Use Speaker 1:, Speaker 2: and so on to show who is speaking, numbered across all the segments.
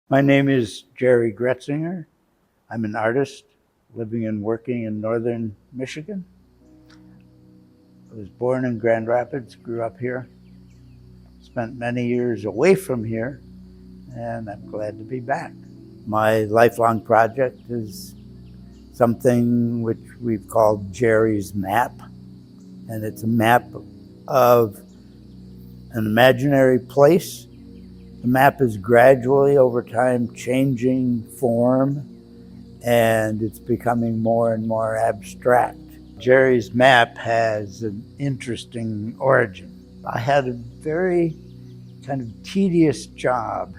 Speaker 1: My name is Jerry Gretzinger. I'm an artist living and working in northern Michigan. I was born in Grand Rapids, grew up here, spent many years away from here, and I'm glad to be back. My lifelong project is something which we've called Jerry's Map, and it's a map of an imaginary place. The map is gradually over time changing form, and it's becoming more and more abstract. Jerry's map has an interesting origin. I had a very kind of tedious job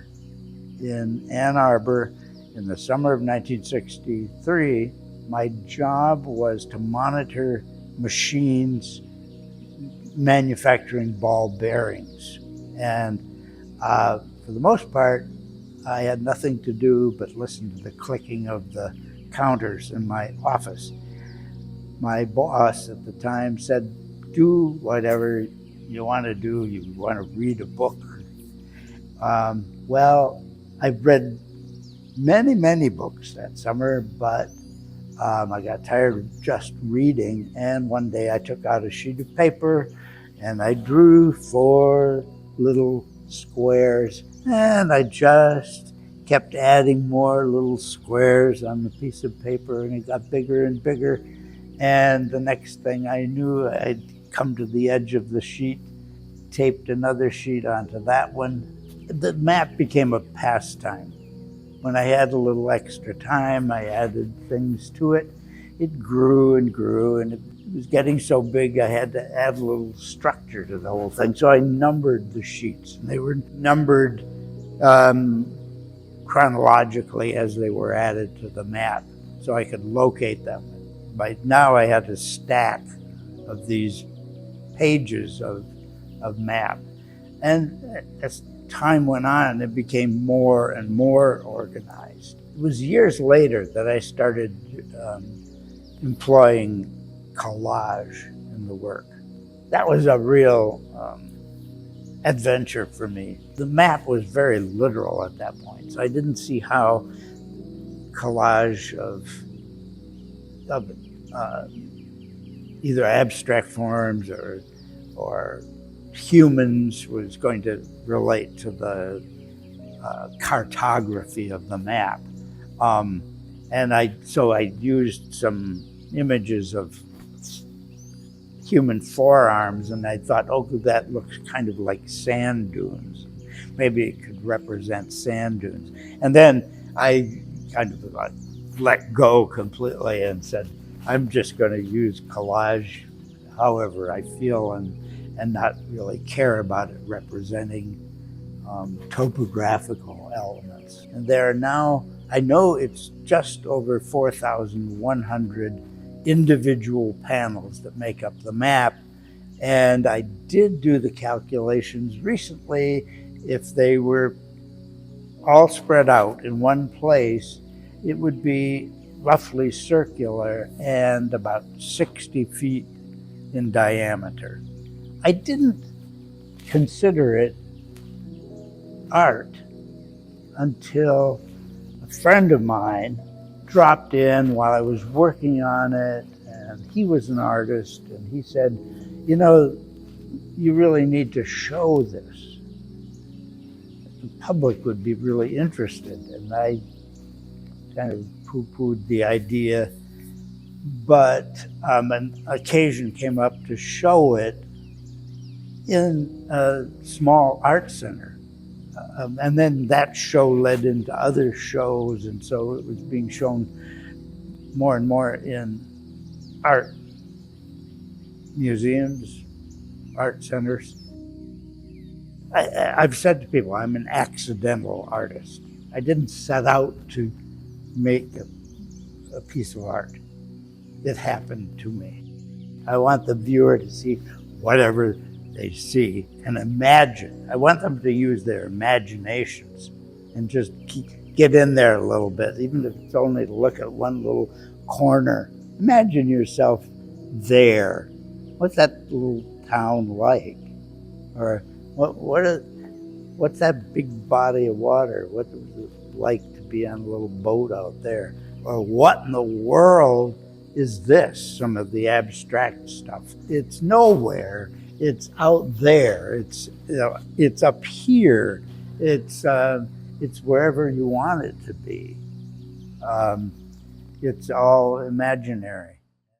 Speaker 1: in Ann Arbor in the summer of 1963. My job was to monitor machines manufacturing ball bearings. And for the most part, I had nothing to do but listen to the clicking of the counters in my office. My boss at the time said, do whatever you want to do. You want to read a book. Well, I've read many books that summer, but I got tired of just reading. And one day I took out a sheet of paper and I drew 4 little squares, and I just kept adding more little squares on the piece of paper, and it got bigger and bigger. And the next thing I knew, I'd come to the edge of the sheet, taped another sheet onto that one. The map became a pastime. When I had a little extra time, I added things to it. It grew and grew, and it was getting so big I had to add a little structure to the whole thing. So I numbered the sheets, and they were numbered chronologically as they were added to the map, so I could locate them. By now I had a stack of these pages of map. And as time went on, it became more and more organized. It was years later that I started employing collage in the work. That was a real adventure for me. The map was very literal at that point, so I didn't see how collage of either abstract forms or humans was going to relate to the cartography of the map. So I used some images of human forearms, and I thought, oh, that looks kind of like sand dunes. Maybe it could represent sand dunes. And then I kind of let go completely and said, I'm just going to use collage however I feel and not really care about it representing topographical elements. And there are now, I know it's just over 4,100 individual panels that make up the map. And I did do the calculations recently. If they were all spread out in one place, it would be roughly circular and about 60 feet in diameter. I didn't consider it art until a friend of mine dropped in while I was working on it, and he was an artist, and he said, you know, you really need to show this. The public would be really interested. And I kind of poo-pooed the idea, but an occasion came up to show it in a small art center. And then that show led into other shows, and so it was being shown more and more in art museums, art centers. I've said to people, I'm an accidental artist. I didn't set out to make a piece of art. It happened to me. I want the viewer to see whatever they see and imagine. I want them to use their imaginations and just get in there a little bit, even if it's only to look at one little corner. Imagine yourself there. What's that little town like? Or what's that big body of water? What like to be on a little boat out there? Or what in the world is this? Some of the abstract stuff. It's nowhere. It's out there. It's, you know, it's up here. It's wherever you want it to be. It's all imaginary.